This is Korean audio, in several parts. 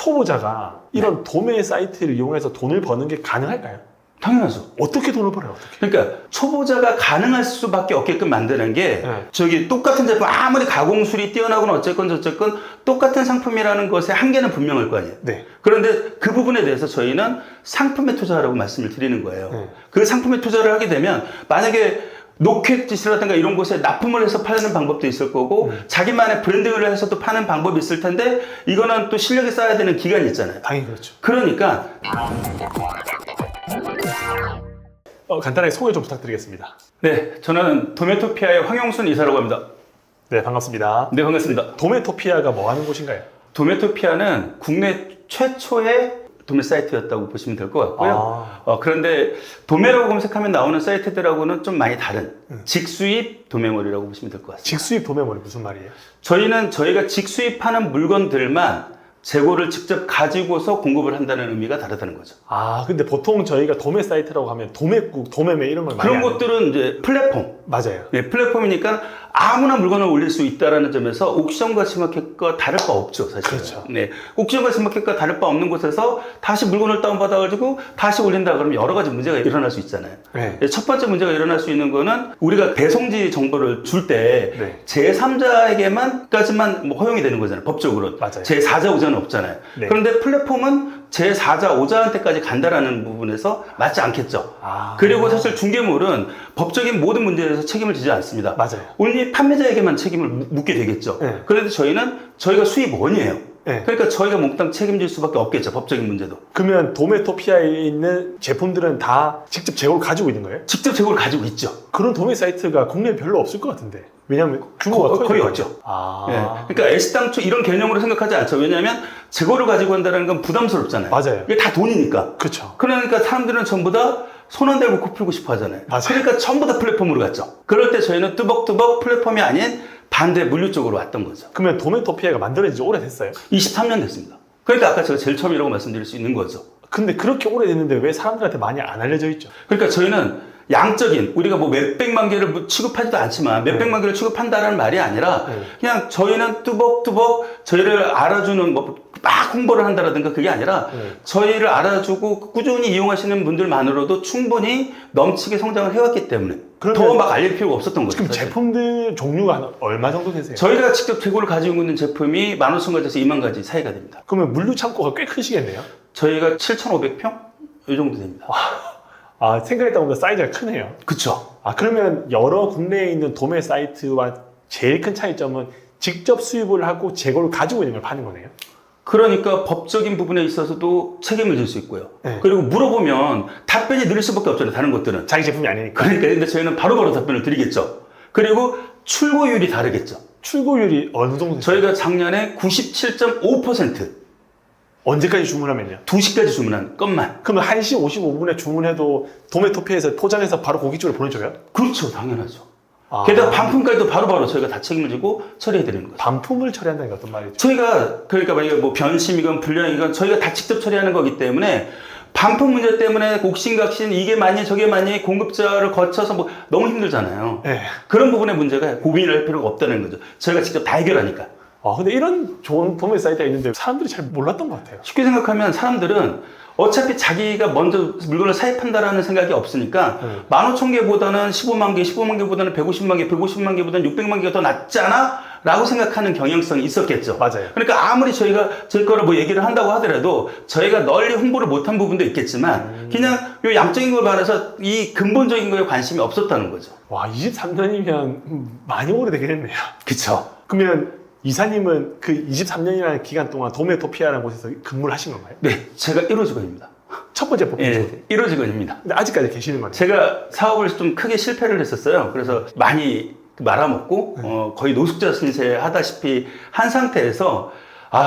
초보자가 이런 도매 사이트를 이용해서 돈을 버는 게 가능할까요? 당연하죠. 어떻게 돈을 벌어요? 어떻게? 그러니까 초보자가 가능할 수밖에 없게끔 만드는 게 네. 저기 똑같은 제품 아무리 가공술이 뛰어나거나 어쨌건 저쨌건 똑같은 상품이라는 것의 한계는 분명할 거 아니에요. 네. 그런데 그 부분에 대해서 저희는 상품에 투자하라고 말씀을 드리는 거예요. 네. 그 상품에 투자를 하게 되면 만약에 노켓짓이라든가 이런 곳에 납품을 해서 파는 방법도 있을 거고 자기만의 브랜딩을 해서도 파는 방법이 있을 텐데 이거는 또 실력이 쌓아야 되는 기간이 있잖아요. 당연히 그렇죠. 그러니까 간단하게 소개 좀 부탁드리겠습니다. 네, 저는 도메토피아의 황용순 이사라고 합니다. 네, 반갑습니다. 네, 반갑습니다. 도메토피아가 뭐 하는 곳인가요? 도메토피아는 국내 최초의 도매 사이트였다고 보시면 될 것 같고요. 그런데 도매라고 검색하면 나오는 사이트들하고는 좀 많이 다른 직수입 도매몰이라고 보시면 될 것 같습니다. 직수입 도매몰이 무슨 말이에요? 저희는 저희가 직수입하는 물건들만 재고를 직접 가지고서 공급을 한다는 의미가 다르다는 거죠. 근데 보통 저희가 도매 사이트라고 하면 도매국, 도매매 이런 걸 많이 그런 것들은 이제 플랫폼. 맞아요. 네, 플랫폼이니까 아무나 물건을 올릴 수 있다는 점에서 옥션과 지마켓과 다를 바 없죠, 사실. 그렇죠. 네, 옥션과 지마켓과 다를 바 없는 곳에서 다시 물건을 다운받아가지고 다시 올린다 그러면 여러 가지 문제가 일어날 수 있잖아요. 네. 첫 번째 문제가 일어날 수 있는 거는 우리가 배송지 정보를 줄 때 네. 제3자에게만까지만 뭐 허용이 되는 거잖아요, 법적으로. 맞아요. 제4자, 5자는 없잖아요. 네. 그런데 플랫폼은 제4자, 5자한테까지 간다라는 부분에서 맞지 않겠죠. 그리고 사실 중개물은 법적인 모든 문제에 대해서 책임을 지지 않습니다. 맞아요. 온리 판매자에게만 책임을 묻게 되겠죠. 네. 그런데 저희는 저희가 수입원이에요. 네. 그러니까 저희가 몽땅 책임질 수밖에 없겠죠. 법적인 문제도. 그러면 도메토피아에 있는 제품들은 다 직접 재고를 가지고 있는 거예요? 직접 재고를 가지고 있죠. 그런 도매 사이트가 국내에 별로 없을 것 같은데. 왜냐하면 규모가 거의 커요. 없죠. 네. 그러니까 애시당초 이런 개념으로 생각하지 않죠. 왜냐하면 재고를 가지고 한다는 건 부담스럽잖아요. 맞아요. 이게 다 돈이니까. 그렇죠. 그러니까 사람들은 전부 다 손 안 대고 코 풀고 싶어 하잖아요. 맞아요. 그러니까 전부 다 플랫폼으로 갔죠. 그럴 때 저희는 뚜벅뚜벅 플랫폼이 아닌 반대 물류 쪽으로 왔던 거죠. 그러면 도메토피아가 만들어진 지 오래됐어요? 23년 됐습니다. 그러니까 아까 제가 제일 처음이라고 말씀드릴 수 있는 거죠. 근데 그렇게 오래됐는데 왜 사람들한테 많이 안 알려져 있죠? 그러니까 저희는 양적인 우리가 뭐 몇백만 개를 취급하지도 않지만 몇백만 개를 취급한다는 말이 아니라 그냥 저희는 뚜벅뚜벅 저희를 알아주는 뭐 막 홍보를 한다라든가 그게 아니라 저희를 알아주고 꾸준히 이용하시는 분들만으로도 충분히 넘치게 성장을 해왔기 때문에 더 막 알릴 필요가 없었던 거죠. 지금 사실. 제품들 종류가 한 얼마 정도 되세요? 저희가 직접 재고를 가지고 있는 제품이 15,000가지에서 2만 가지 사이가 됩니다. 그러면 물류 창고가 꽤 크시겠네요? 저희가 7,500평? 이 정도 됩니다. 생각했던 것보다 사이즈가 크네요. 그쵸. 그러면 여러 국내에 있는 도매 사이트와 제일 큰 차이점은 직접 수입을 하고 재고를 가지고 있는 걸 파는 거네요. 그러니까 법적인 부분에 있어서도 책임을 질 수 있고요. 네. 그리고 물어보면 답변이 느릴 수밖에 없잖아요. 다른 것들은. 자기 제품이 아니니까. 그러니까 근데 저희는 바로바로 답변을 드리겠죠. 그리고 출고율이 다르겠죠. 출고율이 어느 정도 되세요? 저희가 작년에 97.5% 언제까지 주문하면요? 2시까지 주문한 것만. 그러면 1시 55분에 주문해도 도메토피아에서 포장해서 바로 고깃집으로 보내줘요? 그렇죠. 당연하죠. 게다가 반품까지도 바로바로 저희가 다 책임을 지고 처리해드리는 거죠. 반품을 처리한다는 게 어떤 말이죠? 저희가 그러니까 만약에 뭐 변심이건 불량이건 저희가 다 직접 처리하는 거기 때문에 반품 문제 때문에 옥신각신 이게 맞니 저게 맞니 공급자를 거쳐서 뭐 너무 힘들잖아요. 네. 그런 부분의 문제가 고민을 할 필요가 없다는 거죠. 저희가 직접 다 해결하니까. 근데 이런 좋은 도매 사이트가 있는데 사람들이 잘 몰랐던 것 같아요. 쉽게 생각하면 사람들은 어차피 자기가 먼저 물건을 사입한다라는 생각이 없으니까 15,000개보다는 15만 개, 15만 개보다는 150만 개, 150만 개보다는 600만 개가 더 낫잖아? 라고 생각하는 경향성이 있었겠죠. 맞아요. 그러니까 아무리 저희가 저희 거를 뭐 얘기를 한다고 하더라도 저희가 널리 홍보를 못한 부분도 있겠지만 그냥 요 양적인 걸 말해서 이 근본적인 거에 관심이 없었다는 거죠. 와, 23년이면 많이 오래되긴 했네요. 그쵸. 그러면 이사님은 그 23년이라는 기간 동안 도메토피아라는 곳에서 근무를 하신 건가요? 네, 제가 1호 직원입니다. 첫 번째 뽑히죠? 네, 1호 직원입니다. 근데 아직까지 계시는 거네요? 제가 사업을 좀 크게 실패를 했었어요. 그래서 많이 말아먹고 거의 노숙자 신세 하다시피 한 상태에서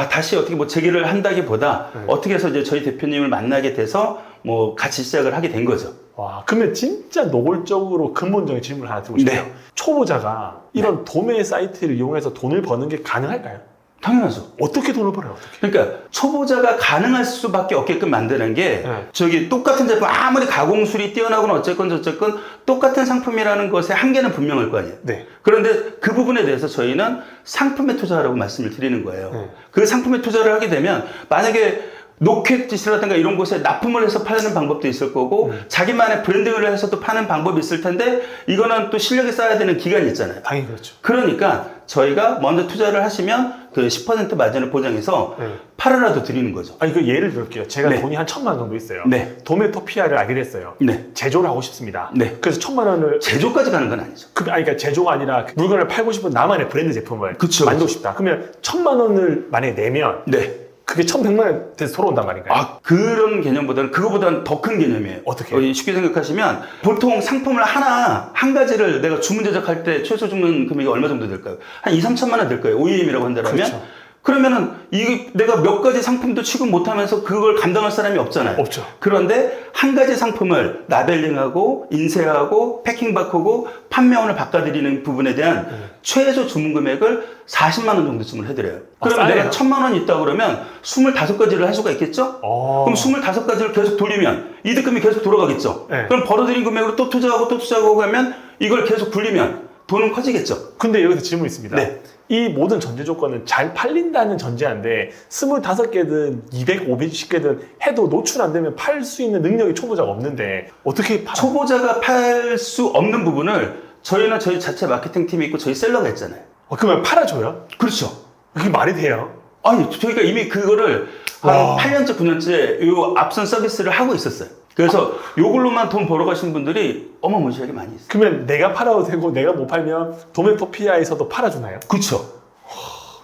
다시 어떻게 뭐 재기를 한다기보다 어떻게 해서 이제 저희 대표님을 만나게 돼서 뭐 같이 시작을 하게 된 거죠. 와, 그러면 진짜 노골적으로 근본적인 질문을 하나 드리고 싶어요. 네. 초보자가 이런 도매 사이트를 이용해서 돈을 버는 게 가능할까요? 당연하죠. 어떻게 돈을 벌어요? 어떻게? 그러니까 초보자가 가능할 수밖에 없게끔 만드는 게 네. 저기 똑같은 제품 아무리 가공술이 뛰어나거나 어쨌건 저쨌건 똑같은 상품이라는 것의 한계는 분명할 거 아니에요. 네. 그런데 그 부분에 대해서 저희는 상품에 투자하라고 말씀을 드리는 거예요. 네. 그 상품에 투자를 하게 되면 만약에 노켓짓이라든가 이런 곳에 납품을 해서 파는 방법도 있을 거고 자기만의 브랜딩을 해서 또 파는 방법이 있을 텐데 이거는 또 실력이 쌓아야 되는 기간이 있잖아요. 당연히 그렇죠. 그러니까 저희가 먼저 투자를 하시면 그 10% 마진을 보장해서 네. 팔아라도 드리는 거죠. 아니 그 예를 들을게요. 제가 네. 돈이 한 1,000만 원 정도 있어요. 네. 도메토피아를 알게 됐어요. 네. 제조를 하고 싶습니다. 네. 그래서 1,000만 원을 제조까지 가는 건 아니죠. 그러니까 제조가 아니라 물건을 팔고 싶은 나만의 브랜드 제품을 그쵸, 만들고 싶다. 그러면 1,000만 원을 만약에 내면 네. 그게 1,100만 원 돼서 돌아온단 말인가요? 아, 그런 개념보다는 그거보다는 더 큰 개념이에요. 어떻게 해요? 쉽게 생각하시면 보통 상품을 한 가지를 내가 주문 제작할 때 최소 주문 금액이 얼마 정도 될까요? 한 2, 3천만 원 될 거예요. OEM이라고 한다면. 그렇죠. 그러면은 이게 내가 몇 가지 상품도 취급 못하면서 그걸 감당할 사람이 없잖아요. 없죠. 그런데 한 가지 상품을 라벨링하고 인쇄하고 패킹바꾸고 판매원을 바꿔드리는 부분에 대한 최소 주문 금액을 40만 원 정도쯤을 해드려요. 아, 그러면 싸네요. 내가 1,000만 원이 있다 그러면 25가지를 할 수가 있겠죠? 그럼 25가지를 계속 돌리면 이득금이 계속 돌아가겠죠? 네. 그럼 벌어들인 금액으로 또 투자하고 가면 이걸 계속 굴리면 돈은 커지겠죠? 근데 여기서 질문이 있습니다. 네. 이 모든 전제 조건은 잘 팔린다는 전제한데 25개든 200, 550개든 해도 노출 안 되면 팔 수 있는 능력이 초보자가 없는데 어떻게 팔아? 초보자가 팔 수 없는 부분을 저희는 저희 자체 마케팅 팀이 있고 저희 셀러가 있잖아요. 그러면 팔아줘요? 그렇죠. 그게 말이 돼요? 아니, 저희가 이미 그거를 와. 한 8년째, 9년째 요 앞선 서비스를 하고 있었어요. 그래서 요걸로만 돈 벌어가신 분들이 어마무시하게 많이 있어요. 그러면 내가 팔아도 되고 내가 못 팔면 도메토피아에서도 팔아주나요? 그쵸.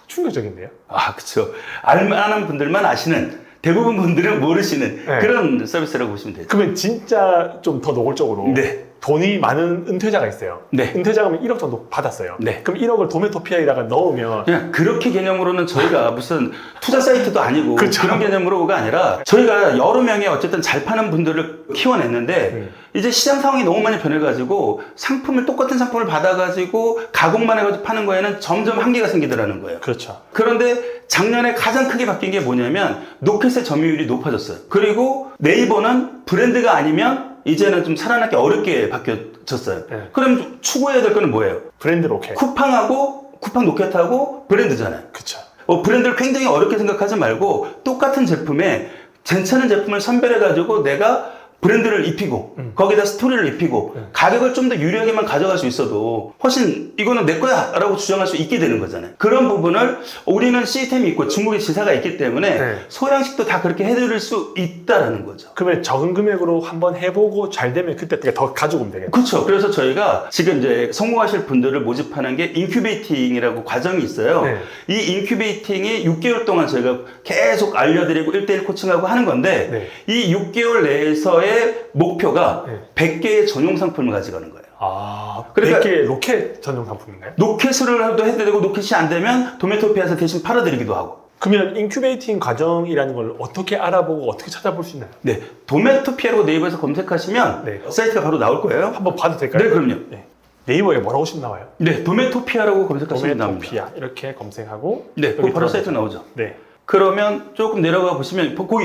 충격적인데요? 아, 그쵸. 알만한 분들만 아시는, 대부분 분들은 모르시는 네. 그런 서비스라고 보시면 되죠. 그러면 진짜 좀 더 노골적으로 네. 돈이 많은 은퇴자가 있어요. 네. 은퇴자가면 1억 정도 받았어요. 네. 그럼 1억을 도메토피아에다가 넣으면 그냥 그렇게 개념으로는 저희가 무슨 투자 사이트도 아니고 그렇죠. 그런 개념으로가 아니라 저희가 여러 명의 어쨌든 잘 파는 분들을 키워냈는데 이제 시장 상황이 너무 많이 변해가지고 상품을 똑같은 상품을 받아가지고 가공만 해가지고 파는 거에는 점점 한계가 생기더라는 거예요. 그렇죠. 그런데 작년에 가장 크게 바뀐 게 뭐냐면 노켓의 점유율이 높아졌어요. 그리고 네이버는 브랜드가 아니면 이제는 좀 살아남기 어렵게 바뀌어졌어요. 네. 그럼 추구해야 될 거는 뭐예요? 브랜드 로켓. 쿠팡 노켓하고 브랜드잖아요. 그렇죠. 브랜드를 굉장히 어렵게 생각하지 말고 똑같은 제품에 괜찮은 제품을 선별해가지고 내가 브랜드를 입히고 거기다 스토리를 입히고 가격을 좀 더 유리하게만 가져갈 수 있어도 훨씬 이거는 내 거야 라고 주장할 수 있게 되는 거잖아요. 그런 부분을 우리는 시스템이 있고 중국에 지사가 있기 때문에 네. 소양식도 다 그렇게 해드릴 수 있다라는 거죠. 그러면 적은 금액으로 한번 해보고 잘 되면 그때 더 가지고 오면 되겠네요. 그렇죠. 그래서 저희가 지금 이제 성공하실 분들을 모집하는 게 인큐베이팅이라고 과정이 있어요. 네. 이 인큐베이팅이 6개월 동안 저희가 계속 알려드리고 1대1 코칭하고 하는 건데 네. 이 6개월 내에서의 목표가 네. 100개의 전용 상품을 가져가는 거예요. 아, 그러니까- 100개 로켓 전용 상품인가요? 노켓으로 해도 되고 노켓이 안 되면 도메토피아에서 대신 팔아드리기도 하고. 그러면 인큐베이팅 과정이라는 걸 어떻게 알아보고 어떻게 찾아볼 수 있나요? 네, 도메토피아라고 네이버에서 검색하시면 네. 사이트가 바로 나올 거예요. 한번 봐도 될까요? 네, 그럼요. 네. 네이버에 뭐라고 치면 나와요? 네, 도메토피아라고 검색하시면 나옵니다. 도메토피아 이렇게 검색하고 네, 여기 그 바로 들어가서. 사이트 나오죠. 네. 그러면 조금 내려가 보시면 거기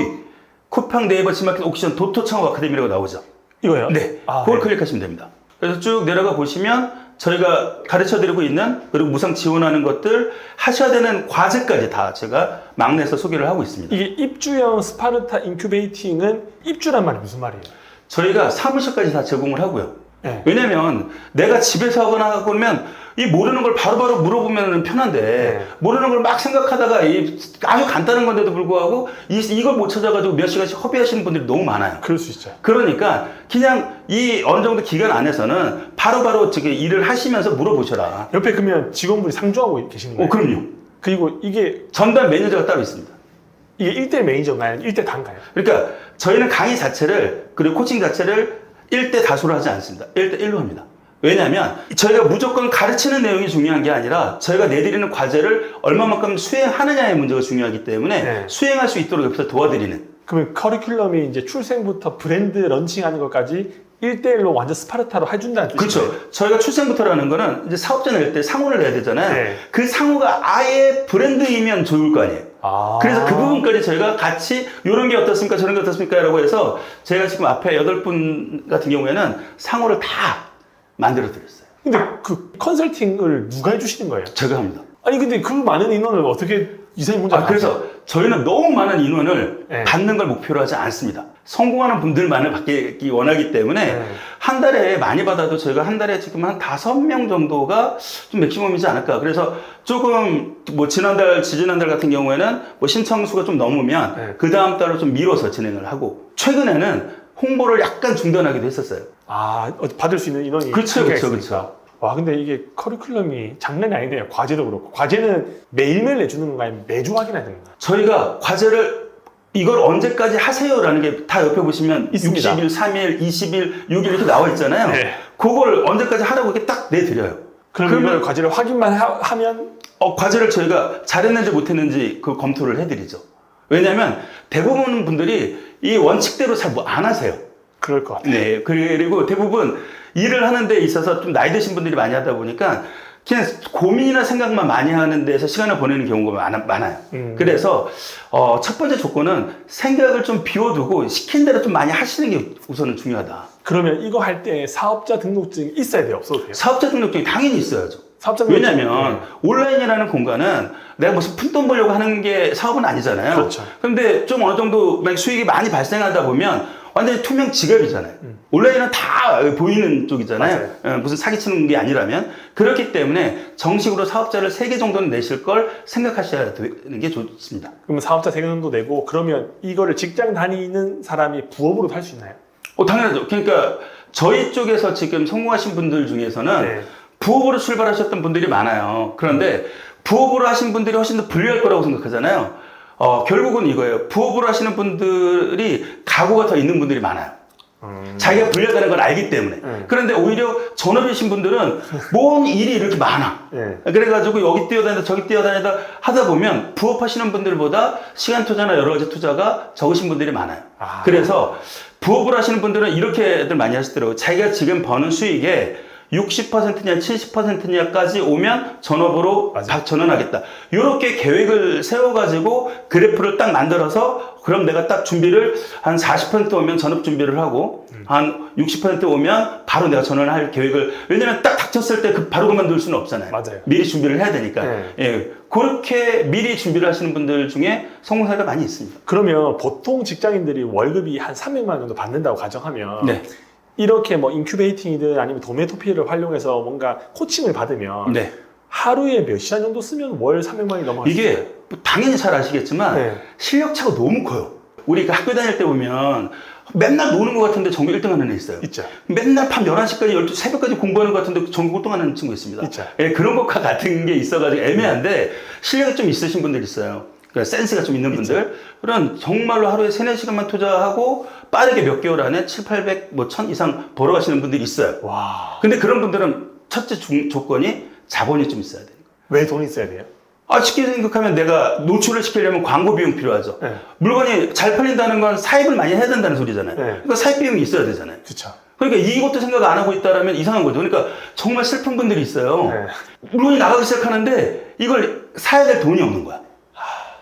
쿠팡 네이버 지마켓 옥션 도토창업 아카데미라고 나오죠. 이거요? 네, 아, 그걸 네. 클릭하시면 됩니다. 그래서 쭉 내려가 보시면 저희가 가르쳐드리고 있는 그리고 무상 지원하는 것들 하셔야 되는 과제까지 다 제가 막내에서 소개를 하고 있습니다. 이게 입주형 스파르타 인큐베이팅은 입주란 말이 무슨 말이에요? 저희가 사무실까지 다 제공을 하고요. 네. 왜냐면 내가 집에서 하거나 그러면 이 모르는 걸 바로바로 물어보면 편한데 네. 모르는 걸 막 생각하다가 아주 간단한 건데도 불구하고 이걸 못 찾아가지고 몇 시간씩 허비하시는 분들이 너무 많아요. 그럴 수 있죠. 그러니까 그냥 이 어느 정도 기간 안에서는 바로바로 저기 일을 하시면서 물어보셔라. 옆에 그러면 직원분이 상주하고 계시는 거예요? 그럼요. 그리고 이게 전담 매니저가 따로 있습니다. 1대 매니저인가요? 1대 단가요? 그러니까 저희는 강의 자체를 그리고 코칭 자체를 1대 다수로 하지 않습니다. 1대 1로 합니다. 왜냐하면 저희가 무조건 가르치는 내용이 중요한 게 아니라 저희가 내드리는 과제를 얼마만큼 수행하느냐의 문제가 중요하기 때문에 네. 수행할 수 있도록 옆에서 도와드리는. 그러면 커리큘럼이 이제 출생부터 브랜드 런칭하는 것까지 1대1로 완전 스파르타로 해준다는 뜻이에요. 그렇죠. 저희가 출생부터라는 거는 이제 사업자 낼 때 상호를 내야 되잖아요. 네. 그 상호가 아예 브랜드이면 좋을 거 아니에요. 아. 그래서 그 부분까지 저희가 같이 이런 게 어떻습니까? 저런 게 어떻습니까? 라고 해서 제가 지금 앞에 8분 같은 경우에는 상호를 다 만들어 드렸어요. 근데 그 컨설팅을 누가 해주시는 거예요? 제가 합니다. 아니 근데 그 많은 인원을 어떻게 이사님 혼자 그래서 저희는 너무 많은 인원을 네. 받는 걸 목표로 하지 않습니다. 성공하는 분들만을 받기 원하기 때문에 네. 한 달에 많이 받아도 저희가 한 달에 지금 한 5명 정도가 좀 맥시멈이지 않을까. 그래서 조금 뭐 지지난달 같은 경우에는 뭐 신청 수가 좀 넘으면 네. 그 다음 달로 좀 미뤄서 진행을 하고 최근에는 홍보를 약간 중단하기도 했었어요. 아 받을 수 있는 인원이 그렇죠, 한계가 그렇죠, 있으니까. 그렇죠. 와 근데 이게 커리큘럼이 장난이 아니네요. 과제도 그렇고 과제는 매일매일 내주는 건가요? 아니면 매주 확인해야 되는 건가요? 저희가 과제를 이걸 언제까지 하세요라는 게 다 옆에 보시면 있습니다. 60일, 3일, 20일, 6일 이렇게 나와 있잖아요. 네. 그걸 언제까지 하라고 이렇게 딱 내드려요. 그러면 이걸 과제를 확인만 하면 과제를 저희가 잘했는지 못했는지 그 검토를 해드리죠. 왜냐하면 대부분 분들이 이 원칙대로 잘 안 하세요. 그럴 것 같아요. 네. 그리고 대부분 일을 하는 데 있어서 좀 나이 드신 분들이 많이 하다 보니까 그냥 고민이나 생각만 많이 하는 데서 시간을 보내는 경우가 많아요. 그래서 첫 번째 조건은 생각을 좀 비워두고 시킨 대로 좀 많이 하시는 게 우선은 중요하다. 그러면 이거 할 때 사업자 등록증이 있어야 돼요? 없어도 돼요? 사업자 등록증이 당연히 있어야죠. 사업자 등록증. 왜냐면 온라인이라는 공간은 내가 무슨 푼돈 벌려고 하는 게 사업은 아니잖아요. 그렇죠. 그런데 좀 어느 정도 수익이 많이 발생하다 보면 완전히 투명 지갑이잖아요. 온라인은 다 보이는 쪽이잖아요. 무슨 사기치는 게 아니라면. 그렇기 때문에 정식으로 사업자를 3개 정도는 내실 걸 생각하셔야 되는 게 좋습니다. 그러면 사업자 3개 정도 내고 그러면 이거를 직장 다니는 사람이 부업으로도 할 수 있나요? 당연하죠. 그러니까 저희 쪽에서 지금 성공하신 분들 중에서는 네. 부업으로 출발하셨던 분들이 많아요. 그런데 부업으로 하신 분들이 훨씬 더 불리할 거라고 생각하잖아요. 결국은 이거예요. 부업으로 하시는 분들이 각오가 더 있는 분들이 많아요. 자기가 불리하다는 걸 알기 때문에. 그런데 오히려 전업이신 분들은 뭔 일이 이렇게 많아. 네. 그래가지고 여기 뛰어다니다 저기 뛰어다니다 하다 보면 부업하시는 분들보다 시간 투자나 여러 가지 투자가 적으신 분들이 많아요. 그래서 부업을 하시는 분들은 이렇게들 많이 하시더라고요. 자기가 지금 버는 수익의 60%냐 70%냐까지 오면 전업으로 전환하겠다. 이렇게 계획을 세워가지고 그래프를 딱 만들어서 그럼 내가 딱 준비를 한 40% 오면 전업 준비를 하고 한 60% 오면 바로 내가 전환할 계획을, 왜냐면 딱 닥쳤을 때 바로 그만둘 수는 없잖아요. 맞아요. 미리 준비를 해야 되니까. 네. 예, 그렇게 미리 준비를 하시는 분들 중에 성공 사례가 많이 있습니다. 그러면 보통 직장인들이 월급이 한 300만 원 정도 받는다고 가정하면 네. 이렇게 뭐 인큐베이팅이든 아니면 도메토피를 활용해서 뭔가 코칭을 받으면 네. 하루에 몇 시간 정도 쓰면 월 300만 원이 넘어가요? 이게 당연히 잘 아시겠지만 네. 실력차가 너무 커요. 우리 학교 다닐 때 보면 맨날 노는 것 같은데 전국 1등 하는 애 있어요. 있죠. 맨날 밤 11시까지, 12, 새벽까지 공부하는 것 같은데 전국 1등 하는 친구 있습니다. 있죠. 예, 그런 것과 같은 게 있어가지고 애매한데 실력이 좀 있으신 분들 있어요. 그러니까 센스가 좀 있는 분들. 그런 정말로 하루에 3, 4시간만 투자하고 빠르게 몇 개월 안에 7, 800, 뭐 1000 이상 벌어가시는 분들이 있어요. 와. 근데 그런 분들은 첫째 조건이 자본이 좀 있어야 돼요. 왜 돈이 있어야 돼요? 쉽게 생각하면 내가 노출을 시키려면 광고 비용 필요하죠. 네. 물건이 잘 팔린다는 건 사입을 많이 해야 된다는 소리잖아요. 네. 그러니까 사입 비용이 있어야 되잖아요. 그렇죠. 그러니까 이것도 생각 안 하고 있다라면 이상한 거죠. 그러니까 정말 슬픈 분들이 있어요. 네. 물건이 나가기 시작하는데 이걸 사야 될 돈이 없는 거야.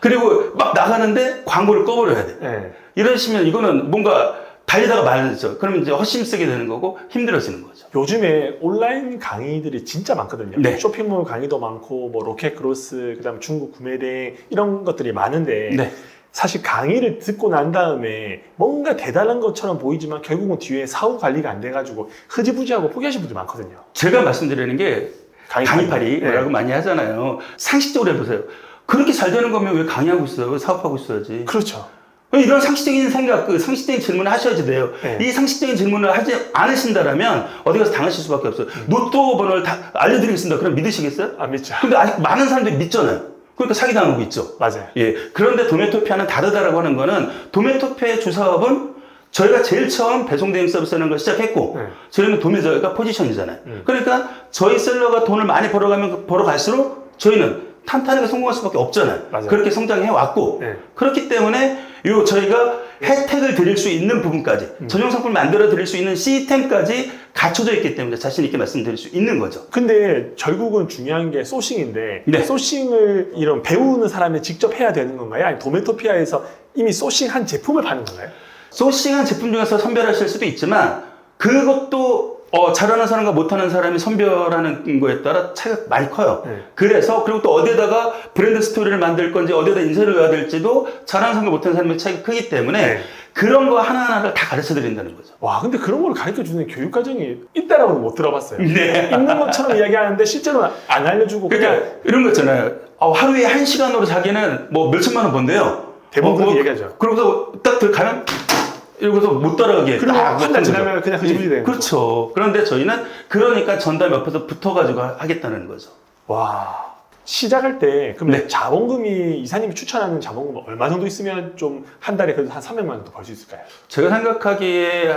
그리고 막 나가는데 광고를 꺼버려야 돼. 네. 이러시면 이거는 뭔가 달리다가 말죠. 그러면 이제 헛심 쓰게 되는 거고 힘들어지는 거죠. 요즘에 온라인 강의들이 진짜 많거든요. 네. 쇼핑몰 강의도 많고 뭐 로켓크로스, 그다음 중국 구매대 이런 것들이 많은데 네. 사실 강의를 듣고 난 다음에 뭔가 대단한 것처럼 보이지만 결국은 뒤에 사후 관리가 안 돼가지고 흐지부지하고 포기하신 분들이 많거든요. 제가 말씀드리는 게 강의팔이라고 네. 많이 하잖아요. 상식적으로 해보세요. 그렇게 잘 되는 거면 왜 강의하고 있어요? 왜 사업하고 있어야지? 그렇죠. 이런 상식적인 생각, 상식적인 질문을 하셔야지 돼요. 네. 이 상식적인 질문을 하지 않으신다라면 어디 가서 당하실 수밖에 없어요. 로또 번호를 다 알려드리겠습니다. 그럼 믿으시겠어요? 안 믿죠. 근데 아직 많은 사람들이 믿잖아요. 그러니까 사기당하고 있죠. 맞아요. 예. 그런데 도메토피아는 다르다라고 하는 거는 도메토피아의 주사업은 저희가 제일 처음 배송 대행 서비스라는 걸 시작했고 네. 저희는 도매저희가 포지션이잖아요. 그러니까 저희 셀러가 돈을 많이 벌어갈수록 저희는 탄탄하게 성공할 수밖에 없잖아요. 맞아요. 그렇게 성장해 왔고 네. 그렇기 때문에 저희가 혜택을 드릴 수 있는 부분까지 전용 상품을 만들어 드릴 수 있는 시스템까지 갖춰져 있기 때문에 자신 있게 말씀드릴 수 있는 거죠. 근데 결국은 중요한 게 소싱인데 네. 소싱을 이런 배우는 사람이 직접 해야 되는 건가요? 아니면 도메토피아에서 이미 소싱한 제품을 파는 건가요? 소싱한 제품 중에서 선별하실 수도 있지만 그것도 잘하는 사람과 못하는 사람이 선별하는 거에 따라 차이가 많이 커요. 네. 그래서 그리고 또 어디에다가 브랜드 스토리를 만들 건지 어디에다 인쇄를 넣어야 될지도 잘하는 사람과 못하는 사람의 차이가 크기 때문에 네. 그런 거 하나하나를 다 가르쳐 드린다는 거죠. 와, 근데 그런 걸 가르쳐 주는 교육과정이 있다라고는 못 들어봤어요. 네. 있는 것처럼 이야기하는데 실제로 안 알려주고 그러니까 그냥 이런 거 있잖아요. 하루에 1시간으로 자기는 뭐 몇천만 원 번대요. 대부분 그렇게 얘기하죠. 그러고서 딱 들어가면 이러고서 못 따라가게. 그리고 딱 한 달 지나면 그냥 흐지부지 되는 거죠. 그렇죠. 그런데 저희는 그러니까 전담 옆에서 붙어가지고 하겠다는 거죠. 와, 시작할 때 그러면 네. 자본금이 이사님이 추천하는 자본금 얼마 정도 있으면 좀 한 달에 그래도 한 300만 원 정도 벌 수 있을까요? 제가 생각하기에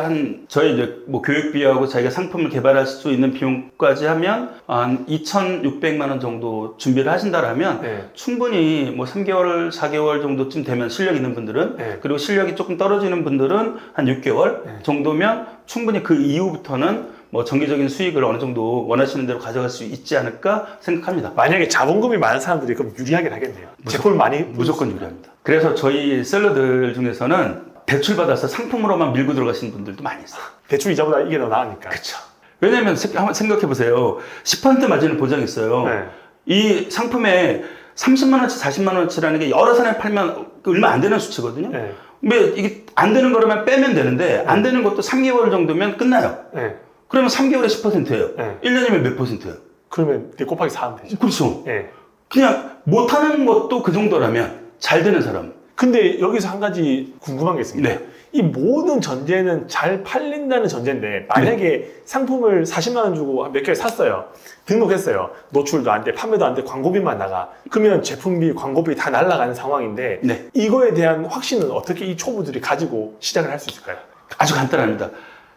저희 이제 뭐 교육비하고 자기가 상품을 개발할 수 있는 비용까지 하면 한 2,600만 원 정도 준비를 하신다라면 네. 충분히 뭐 3개월, 4개월 정도쯤 되면 실력 있는 분들은 네. 그리고 실력이 조금 떨어지는 분들은 한 6개월 네. 정도면 충분히 그 이후부터는 뭐 정기적인 수익을 어느 정도 원하시는 대로 가져갈 수 있지 않을까 생각합니다. 만약에 자본금이 많은 사람들이 그럼 유리하긴 하겠네요. 제품을 많이 무조건 유리합니다. 그래서 저희 셀러들 중에서는 대출 받아서 상품으로만 밀고 들어가시는 분들도 많이 있어요. 대출 이자보다 이게 더 나으니까. 그렇죠. 왜냐면 한번 생각해 보세요. 10% 마진을 보장이 있어요. 네. 이 상품에 30만 원치, 40만 원치라는 게 여러 사람이 팔면 얼마 안 되는 수치거든요. 네. 근데 이게 안 되는 거라면 빼면 되는데 안 되는 것도 3개월 정도면 끝나요. 네. 그러면 3개월에 10%예요. 네. 1년이면 몇 %예요? 그러면 내 곱하기 4 하면 되죠. 그렇죠. 네. 그냥 못하는 것도 그 정도라면 잘 되는 사람. 근데 여기서 한 가지 궁금한 게 있습니다. 네. 이 모든 전제는 잘 팔린다는 전제인데 만약에 상품을 40만 원 주고 몇 개를 샀어요. 등록했어요. 노출도 안 돼, 판매도 안 돼, 광고비만 나가. 그러면 제품비, 광고비 다 날아가는 상황인데 네. 이거에 대한 확신은 어떻게 이 초보들이 가지고 시작을 할 수 있을까요? 아주 간단합니다.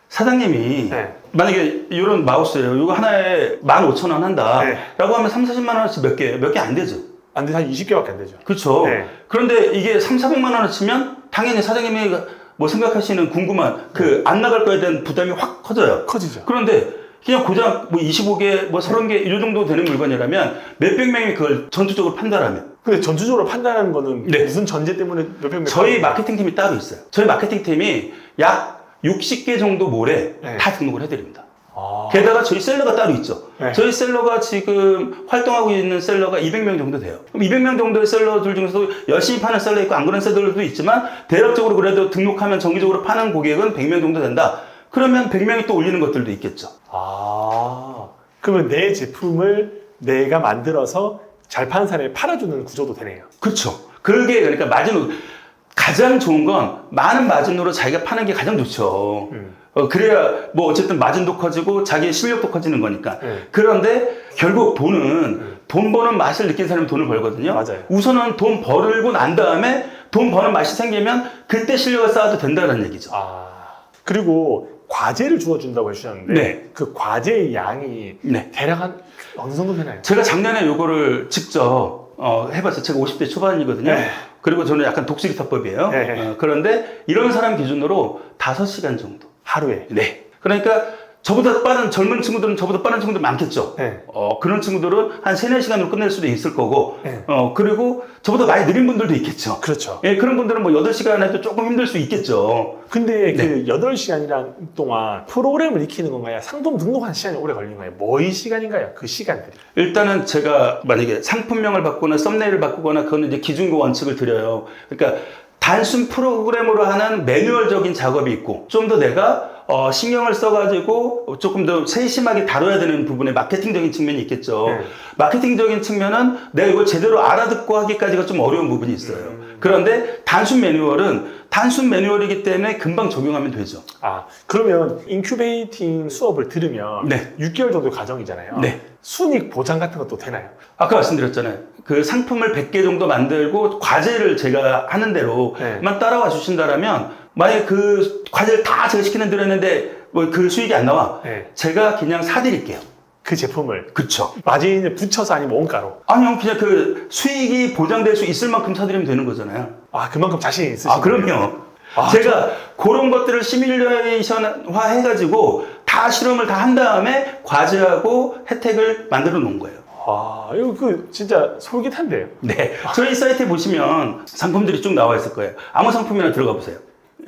사장님이 네. 만약에 이런 마우스예요. 이거 하나에 15,000원 한다. 네. 라고 라고 하면 3, 40만 원어치 몇 개 안 되죠. 안 돼, 한 20개밖에 안 되죠. 그렇죠. 네. 그런데 이게 3, 400만 원을 치면 당연히 사장님이 뭐 생각하시는 궁금한 그 안 나갈 거에 대한 부담이 확 커져요. 커지죠. 그런데 그냥 고작 뭐 25개, 뭐 30개 이 정도 되는 물건이라면 몇백 명이 그걸 전투적으로 판단하면 근데 전투적으로 판단하는 거는 네. 무슨 전제 때문에 몇백 명 저희 마케팅팀이 따로 있어요. 저희 마케팅팀이 약 60개 정도 몰에 네. 다 등록을 해드립니다. 아. 게다가 저희 셀러가 따로 있죠. 네. 저희 셀러가 지금 활동하고 있는 셀러가 200명 정도 돼요. 그럼 200명 정도의 셀러들 중에서도 열심히 파는 셀러 있고 안 그런 셀러들도 있지만 대략적으로 그래도 등록하면 정기적으로 파는 고객은 100명 정도 된다. 그러면 100명이 또 올리는 것들도 있겠죠. 아, 그러면 내 제품을 내가 만들어서 잘 파는 사람에 팔아주는 구조도 되네요. 그렇죠. 그게 그러니까 마진으로 가장 좋은 건 많은 마진으로 자기가 파는 게 가장 좋죠. 그래야 뭐 어쨌든 마진도 커지고 자기의 실력도 커지는 거니까. 그런데 결국 돈은 돈 버는 맛을 느낀 사람이 돈을 벌거든요. 맞아요. 우선은 돈 벌고 난 다음에 돈 버는 맛이 생기면 그때 실력을 쌓아도 된다는 얘기죠. 아, 그리고 과제를 주어준다고 해주셨는데 네. 그 과제의 양이 네. 대략 한 어느 정도 되나요? 제가 작년에 요거를 직접 해봤어요. 제가 50대 초반이거든요. 네. 그리고 저는 약간 독수리타법이에요. 네. 그런데 이런 사람 기준으로 5시간 정도. 하루에. 네. 그러니까 저보다 빠른 젊은 친구들은 저보다 빠른 친구들 많겠죠. 네. 그런 친구들은 한 3, 4시간으로 끝낼 수도 있을 거고, 네. 그리고 저보다 많이 느린 분들도 있겠죠. 그렇죠. 예, 그런 분들은 뭐 8시간 해도 조금 힘들 수 있겠죠. 근데 네. 그 8시간이란 동안 프로그램을 익히는 건가요? 상품 등록하는 시간이 오래 걸리는 거예요? 뭐의 시간인가요? 그 시간들이. 일단은 제가 만약에 상품명을 바꾸거나 썸네일을 바꾸거나 그거는 이제 기준과 원칙을 드려요. 그러니까 단순 프로그램으로 하는 매뉴얼적인 작업이 있고 좀 더 내가 신경을 써가지고 조금 더 세심하게 다뤄야 되는 부분에 마케팅적인 측면이 있겠죠. 네. 마케팅적인 측면은 내가 이걸 제대로 알아듣고 하기까지가 좀 어려운 부분이 있어요. 그런데 단순 매뉴얼이기 때문에 금방 적용하면 되죠. 아, 그러면 인큐베이팅 수업을 들으면 네. 6개월 정도 과정이잖아요. 네. 순익 보장 같은 것도 되나요? 아까 말씀드렸잖아요. 그 상품을 100개 정도 만들고 과제를 제가 하는 대로만 네. 따라와 주신다라면 만약에 그 과제를 다 제가 시키는 대로 했는데 뭐 그 수익이 안 나와. 네. 제가 그냥 사드릴게요. 그 제품을 그쵸. 마진을 붙여서 아니면 원가로. 아니요, 그냥 그 수익이 보장될 수 있을 만큼 사드리면 되는 거잖아요. 아, 그만큼 자신이 있으신 거예요? 그럼요. 제가 그런 것들을 시뮬레이션화 해가지고 다 실험을 다 한 다음에 과제하고 혜택을 만들어 놓은 거예요. 이거 진짜 솔깃한데요. 네. 저희 사이트에 보시면 상품들이 쭉 나와 있을 거예요. 아무 상품이나 들어가 보세요.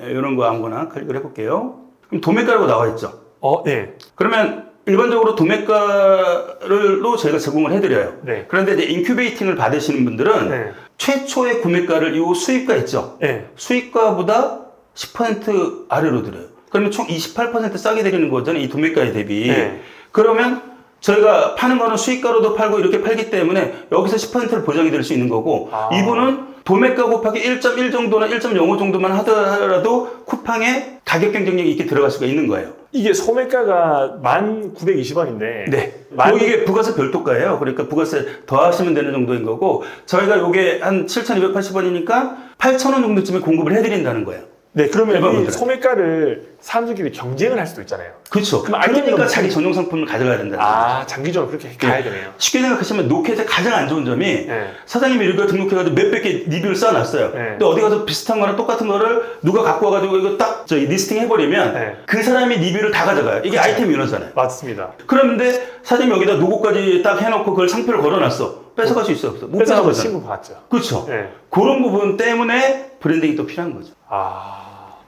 이런 거 아무거나 클릭을 해볼게요. 그럼 도매가라고 나와 있죠. 네. 그러면 일반적으로 도매가를로 저희가 제공을 해드려요. 네. 그런데 이제 인큐베이팅을 받으시는 분들은 네. 최초의 구매가를 이 수입가 있죠. 네. 수입가보다 10% 아래로 드려요. 그러면 총 28% 싸게 드리는 거잖아요. 이 도매가에 대비. 네. 그러면 저희가 파는 거는 수입가로도 팔고 이렇게 팔기 때문에 여기서 10%를 보장이 될 수 있는 거고 이분은 도매가 곱하기 1.1 정도나 1.05 정도만 하더라도 쿠팡에 가격 경쟁력이 있게 들어갈 수가 있는 거예요. 이게 소매가가 1,920원인데. 네. 이게 부가세 별도가예요. 그러니까 부가세 더하시면 되는 정도인 거고 저희가 이게 한 7,280원이니까 8,000원 정도쯤에 공급을 해드린다는 거예요. 네, 그러면 이 일반분들은. 소매가를 사람들끼리 경쟁을 할 수도 있잖아요. 그렇죠. 그럼 아이템이 그러니까 너무 자기 전용 상품을 가져가야 된다는 거죠. 장기적으로 그렇게 가야 되네요. 쉽게 생각하시면 노켓의 가장 안 좋은 점이 네. 사장님이 이거 등록해가지고 몇백 개 리뷰를 쌓아놨어요. 네. 근데 어디 가서 비슷한 거나 똑같은 거를 누가 갖고 와가지고 이거 딱 저희 리스팅 해버리면 네. 그 사람이 리뷰를 다 가져가요. 이게 아이템 위너잖아요. 맞습니다. 그런데 사장님이 여기다 로고까지 딱 해놓고 그걸 상표를 걸어놨어. 뺏어갈 수 있어요? 없어? 못 뺏어가서 뺏어가잖아요. 신고 받죠. 그렇죠. 네. 그런 부분 때문에 브랜딩이 또 필요한 거죠.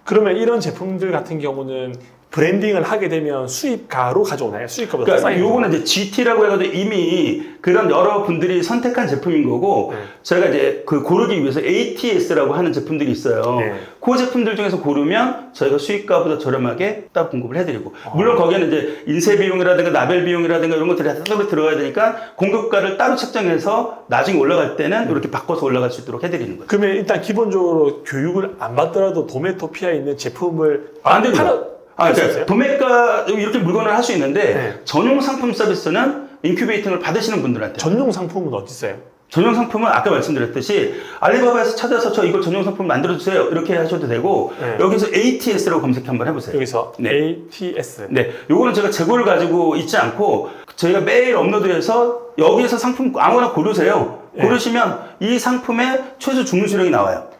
그러면 이런 제품들 같은 경우는 브랜딩을 하게 되면 수입가로 가져오나요? 수입가보다 더 그러니까 싸게. 요거는 이제 GT라고 해가지고 이미 그런 여러분들이 선택한 제품인 거고 네. 저희가 이제 그 고르기 위해서 ATS라고 하는 제품들이 있어요. 네. 그 제품들 중에서 고르면 저희가 수입가보다 저렴하게 딱 공급을 해드리고 물론 거기에는 이제 인쇄 비용이라든가 라벨 비용이라든가 이런 것들이 다 따로 들어가야 되니까 공급가를 따로 책정해서 나중에 올라갈 때는 이렇게 바꿔서 올라갈 수 있도록 해드리는 거죠. 그러면 일단 기본적으로 교육을 안 받더라도 도메토피아에 있는 제품을 안 됩니다. 팔 수 그러니까 있어요? 도매가 이렇게 물건을 할 수 있는데 네. 전용 상품 서비스는 인큐베이팅을 받으시는 분들한테 전용 상품은 어디 있어요? 전용 상품은 아까 말씀드렸듯이 알리바바에서 찾아서 저 이거 전용 상품 만들어주세요 이렇게 하셔도 되고 네. 여기서 ATS라고 검색 한번 해보세요. 여기서 네. ATS. 네, 요거는 제가 재고를 가지고 있지 않고 저희가 매일 업로드해서 여기에서 상품 아무거나 고르세요. 네. 고르시면 이 상품의 최소 주문 수량이 나와요.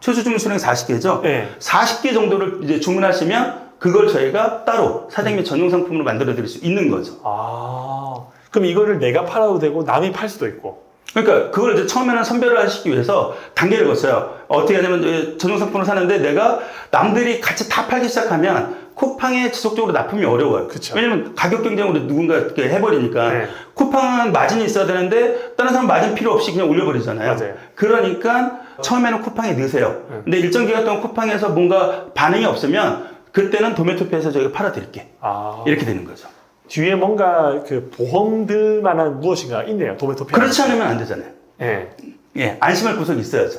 최소 주문 수량이 40개죠. 네. 40개 정도를 이제 주문하시면 그걸 저희가 따로 사장님의 전용 상품으로 만들어 드릴 수 있는 거죠. 그럼 이거를 내가 팔아도 되고 남이 팔 수도 있고. 그러니까 그걸 이제 처음에는 선별을 하시기 위해서 단계를 거쳐요. 어떻게 하냐면 이제 전용 상품을 사는데 내가 남들이 같이 다 팔기 시작하면 쿠팡에 지속적으로 납품이 어려워요. 그쵸. 왜냐면 가격 경쟁으로 누군가 이렇게 해버리니까 네. 쿠팡은 마진이 있어야 되는데 다른 사람 마진 필요 없이 그냥 올려버리잖아요. 맞아요. 그러니까 처음에는 쿠팡에 넣으세요. 근데 일정 기간 동안 쿠팡에서 뭔가 반응이 없으면 그때는 도메토피아에서 저희가 팔아드릴게. 이렇게 되는 거죠. 뒤에 뭔가 그 보험 들 만한 무엇인가 있네요. 도메토피아. 그렇지 않으면 안 되잖아요. 네. 예, 안심할 구석이 있어야죠.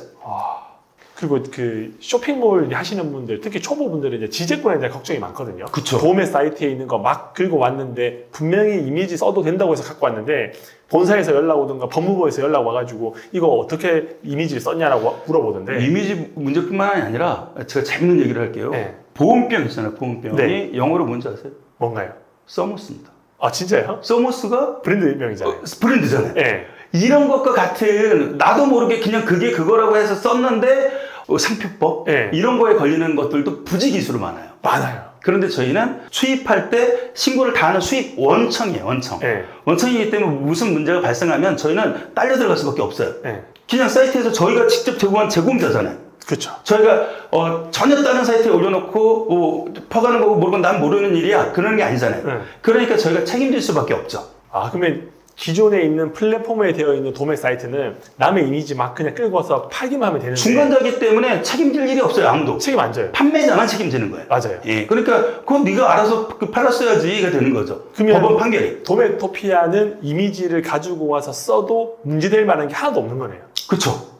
그리고 그 쇼핑몰 하시는 분들, 특히 초보분들은 이제 지재권에 대한 걱정이 많거든요. 그쵸. 도매 사이트에 있는 거 막 긁어 왔는데 분명히 이미지 써도 된다고 해서 갖고 왔는데 본사에서 연락 오든가 법무부에서 연락 와가지고 이거 어떻게 이미지를 썼냐라고 물어보던데. 이미지 문제뿐만 아니라 제가 재밌는 얘기를 할게요. 네. 보온병 있잖아요. 보온병이 네. 영어로 뭔지 아세요? 뭔가요? 서머스입니다. 진짜요? 서머스가 브랜드명이잖아요. 브랜드잖아요. 네. 이런 것과 같은 나도 모르게 그냥 그게 그거라고 해서 썼는데 상표법 네. 이런 거에 걸리는 것들도 부지기수로 많아요. 많아요. 그런데 저희는 수입할 때 신고를 다 하는 수입 원청이에요. 원청. 네. 원청이기 때문에 무슨 문제가 발생하면 저희는 딸려 들어갈 수밖에 없어요. 네. 그냥 사이트에서 저희가 직접 제공한 제공자잖아요. 그렇죠. 저희가 전혀 다른 사이트에 올려놓고 퍼가는 거고 모르고 난 모르는 일이야 그런 게 아니잖아요. 네. 그러니까 저희가 책임질 수밖에 없죠. 그러면 기존에 있는 플랫폼에 되어 있는 도매 사이트는 남의 이미지 막 그냥 끌고 와서 팔기만 하면 되는데 중간자이기 때문에 책임질 일이 없어요. 아무도. 책임 안 져요. 판매자만 책임지는 거예요. 맞아요. 예, 그러니까 그건 네가 알아서 팔았어야지가 되는 거죠. 그러면 법원 판결이. 도메토피아는 이미지를 가지고 와서 써도 문제될 만한 게 하나도 없는 거네요. 그렇죠.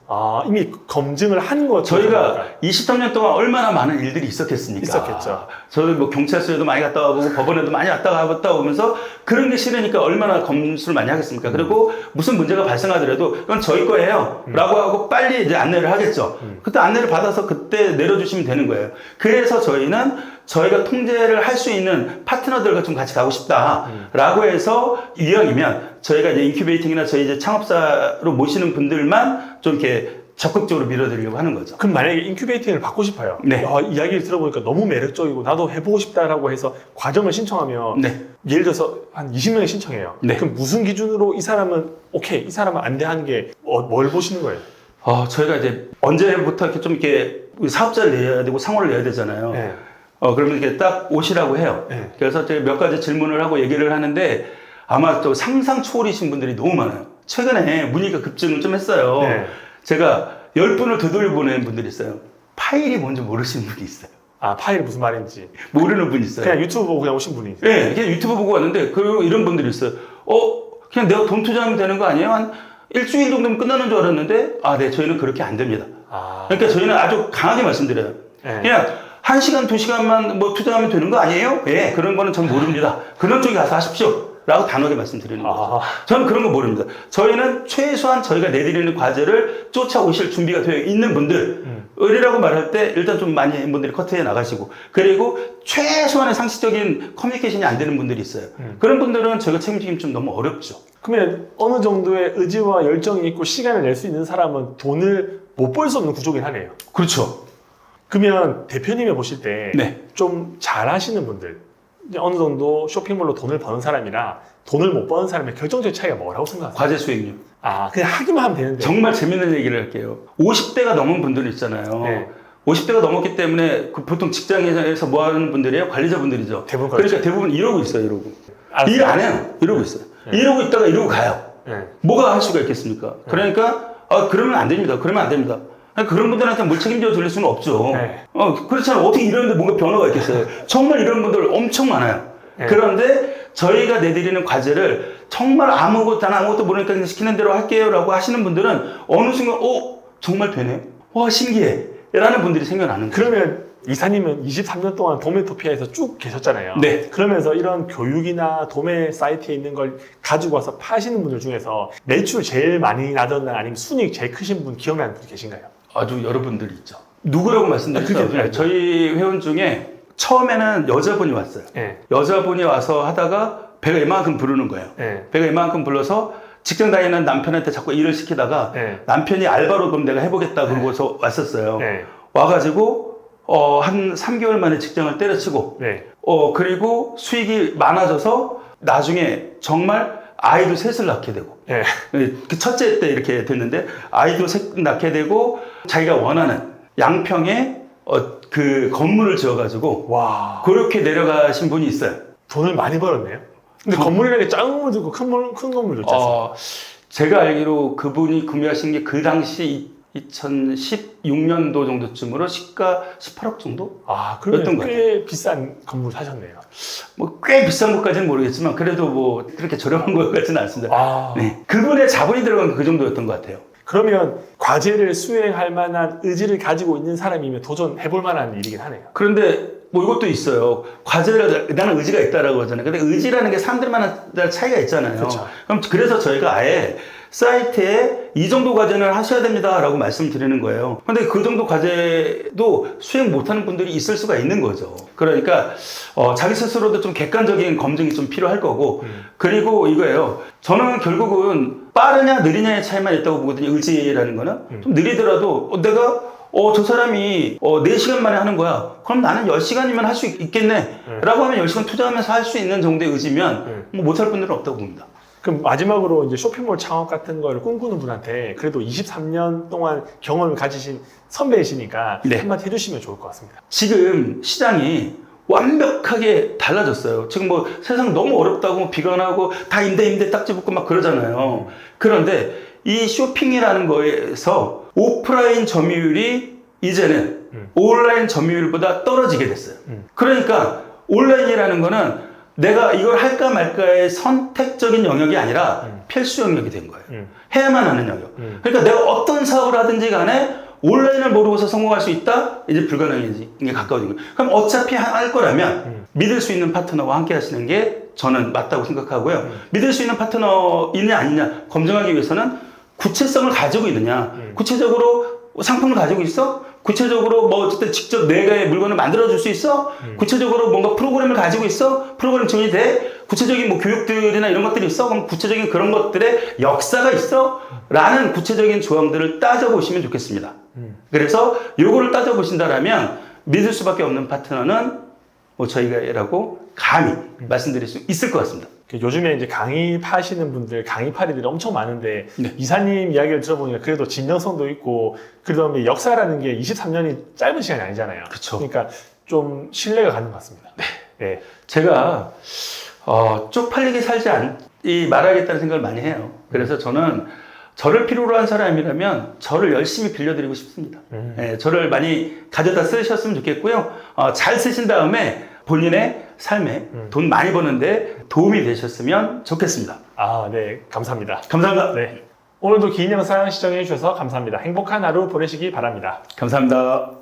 이미 검증을 한 거죠. 저희가 23년 동안 얼마나 많은 일들이 있었겠습니까? 있었겠죠. 저도 뭐 경찰서에도 많이 갔다 와보고 법원에도 많이 갔다 오면서 그런 게 싫으니까 얼마나 검수를 많이 하겠습니까? 그리고 무슨 문제가 발생하더라도 이건 저희 거예요. 라고 하고 빨리 이제 안내를 하겠죠. 그때 안내를 받아서 그때 내려주시면 되는 거예요. 그래서 저희는 저희가 통제를 할 수 있는 파트너들과 좀 같이 가고 싶다라고 해서 이왕이면 저희가 이제 인큐베이팅이나 저희 이제 창업사로 모시는 분들만 좀 이렇게 적극적으로 밀어드리려고 하는 거죠. 그럼 만약에 인큐베이팅을 받고 싶어요. 네. 이야기를 들어보니까 너무 매력적이고 나도 해보고 싶다라고 해서 과정을 신청하면 네. 예를 들어서 한 20명이 신청해요. 네. 그럼 무슨 기준으로 이 사람은 오케이, 이 사람은 안 돼 하는 게 뭘 보시는 거예요? 저희가 이제 언제부터 이렇게 좀 이렇게 사업자를 내야 되고 상호를 내야 되잖아요. 네. 그러면 이렇게 딱 오시라고 해요. 네. 그래서 제가 몇 가지 질문을 하고 얘기를 하는데 아마 또 상상 초월이신 분들이 너무 많아요. 최근에 문의가 급증을 좀 했어요. 네. 제가 10분을 되돌려보낸 분들이 있어요. 파일이 뭔지 모르시는 분이 있어요. 아, 파일이 무슨 말인지. 모르는 분이 있어요. 그냥 유튜브 보고 그냥 오신 분이. 네, 그냥 유튜브 보고 왔는데, 그리고 이런 분들이 있어요. 그냥 내가 돈 투자하면 되는 거 아니에요? 한 일주일 정도면 끝나는 줄 알았는데, 네, 저희는 그렇게 안 됩니다. 그러니까 저희는 아주 강하게 말씀드려요. 네. 그냥 1시간, 2시간만 뭐 투자하면 되는 거 아니에요? 예, 그런 거는 전 모릅니다. 그런 쪽에 가서 하십시오. 라고 단호하게 말씀드리는 거죠. 저는 그런 거 모릅니다. 저희는 최소한 저희가 내드리는 과제를 쫓아오실 준비가 되어 있는 분들이라고 말할 때 일단 좀 많이 분들이 커트해 나가시고, 그리고 최소한의 상식적인 커뮤니케이션이 안 되는 분들이 있어요. 그런 분들은 저희가 책임지기 좀 너무 어렵죠. 그러면 어느 정도의 의지와 열정이 있고 시간을 낼 수 있는 사람은 돈을 못 벌 수 없는 구조긴 하네요. 그렇죠. 그러면 대표님이 보실 때 좀 네. 잘하시는 분들, 이제 어느 정도 쇼핑몰로 돈을 버는 사람이랑 돈을 못 버는 사람의 결정적 차이가 뭐라고 생각하세요? 과제 수익률. 그냥 하기만 하면 되는데. 정말 재밌는 얘기를 할게요. 50대가 넘은 분들 있잖아요. 네. 50대가 넘었기 때문에 보통 직장에서 뭐 하는 분들이에요? 관리자분들이죠. 대부분 그러니까 그렇죠. 대부분 이러고 있어요, 이러고. 알았어요. 일 안 해요. 이러고 있어요. 이러고 있다가 이러고 가요. 뭐가 할 수가 있겠습니까? 그러니까, 그러면 안 됩니다. 그러면 안 됩니다. 그런 분들한테 뭘 책임져 드릴 수는 없죠. 그렇잖아요. 어떻게 이러는데 뭔가 변화가 있겠어요. 정말 이런 분들 엄청 많아요. 그런데 저희가 내드리는 과제를 정말 아무것도 모르니까 그냥 시키는 대로 할게요 라고 하시는 분들은 어느 순간 정말 되네, 와 신기해 라는 분들이 생겨나는 거예요. 그러면 이사님은 23년 동안 도매토피아에서 쭉 계셨잖아요. 네. 그러면서 이런 교육이나 도매 사이트에 있는 걸 가지고 와서 파시는 분들 중에서 매출 제일 많이 나던나 아니면 순이익 제일 크신 분 기억나는 분 계신가요? 아주 여러분들이 있죠. 누구라고 말씀드릴까요? 그게 저희 회원 중에 처음에는 여자분이 왔어요. 네. 여자분이 와서 하다가 배가 이만큼 부르는 거예요. 네. 배가 이만큼 불러서 직장 다니는 남편한테 자꾸 일을 시키다가 남편이 알바로 그럼 내가 해보겠다 그러고서 왔었어요. 와가지고 한 3개월 만에 직장을 때려치고 그리고 수익이 많아져서 나중에 정말 아이도 셋을 낳게 되고 그 첫째 때 이렇게 됐는데 아이도 셋 낳게 되고 자기가 원하는 양평에 그 건물을 지어가지고 그렇게 내려가신 분이 있어요. 돈을 많이 벌었네요. 근데 건물이라는 게 작은 건물 들고 큰 건물 줬지 않습니까? 제가 알기로 그분이 구매하신 게 그 당시 2016년도 정도쯤으로 시가 18억 정도? 그러면 꽤 비싼 건물 사셨네요. 뭐 꽤 비싼 것까지는 모르겠지만 그래도 뭐 그렇게 저렴한 것 같지는 않습니다. 네. 그분의 자본이 들어간 게 그 정도였던 것 같아요. 그러면 과제를 수행할 만한 의지를 가지고 있는 사람이면 도전해볼 만한 일이긴 하네요. 그런데 뭐 이것도 있어요. 과제를 나는 의지가 있다라고 하잖아요. 근데 의지라는 게 사람들마다 차이가 있잖아요. 그렇죠. 그럼 그래서 저희가 아예 사이트에 이 정도 과제는 하셔야 됩니다 라고 말씀드리는 거예요. 근데 그 정도 과제도 수행 못하는 분들이 있을 수가 있는 거죠. 그러니까 자기 스스로도 좀 객관적인 검증이 좀 필요할 거고 그리고 이거예요. 저는 결국은 빠르냐 느리냐의 차이만 있다고 보거든요. 의지라는 거는 좀 느리더라도 내가 저 사람이 4시간 만에 하는 거야. 그럼 나는 10시간이면 할 수 있겠네 라고 하면 10시간 투자하면서 할 수 있는 정도의 의지면 뭐 못할 분들은 없다고 봅니다. 그럼 마지막으로 이제 쇼핑몰 창업 같은 거를 꿈꾸는 분한테 그래도 23년 동안 경험을 가지신 선배이시니까 한마디 해주시면 좋을 것 같습니다. 지금 시장이 완벽하게 달라졌어요. 지금 뭐 세상 너무 어렵다고 비관하고 다 임대 딱지 붙고 막 그러잖아요. 그런데 이 쇼핑이라는 거에서 오프라인 점유율이 이제는 온라인 점유율보다 떨어지게 됐어요. 그러니까 온라인이라는 거는 내가 이걸 할까 말까의 선택적인 영역이 아니라 필수 영역이 된 거예요. 해야만 하는 영역. 그러니까 내가 어떤 사업을 하든지 간에 온라인을 모르고서 성공할 수 있다? 이제 불가능해지게 가까워진 거예요. 그럼 어차피 할 거라면 믿을 수 있는 파트너와 함께 하시는 게 저는 맞다고 생각하고요. 믿을 수 있는 파트너이냐 아니냐 검증하기 위해서는 구체성을 가지고 있느냐, 구체적으로 상품을 가지고 있어? 구체적으로 뭐 어쨌든 직접 내가 물건을 만들어 줄 수 있어? 구체적으로 뭔가 프로그램을 가지고 있어? 프로그램 지원이 돼? 구체적인 뭐 교육들이나 이런 것들이 있어? 그럼 구체적인 그런 것들의 역사가 있어? 라는 구체적인 조항들을 따져보시면 좋겠습니다. 그래서 요거를 따져보신다라면 믿을 수밖에 없는 파트너는 뭐 저희가라고 감히 말씀드릴 수 있을 것 같습니다. 요즘에 이제 강의파시는 분들, 강의파리들이 엄청 많은데 네. 이사님 이야기를 들어보니까 그래도 진정성도 있고 그다음에 역사라는 게 23년이 짧은 시간이 아니잖아요. 그쵸. 그러니까 좀 신뢰가 가는 것 같습니다. 네. 제가 쪽팔리게 살지 말아야겠다는 생각을 많이 해요. 그래서 저는 저를 필요로 한 사람이라면 저를 열심히 빌려드리고 싶습니다. 예, 저를 많이 가져다 쓰셨으면 좋겠고요. 잘 쓰신 다음에 본인의 삶에 돈 많이 버는데 도움이 되셨으면 좋겠습니다. 아, 네. 감사합니다. 감사합니다. 네. 오늘도 긴 영상 시청해 주셔서 감사합니다. 행복한 하루 보내시기 바랍니다. 감사합니다.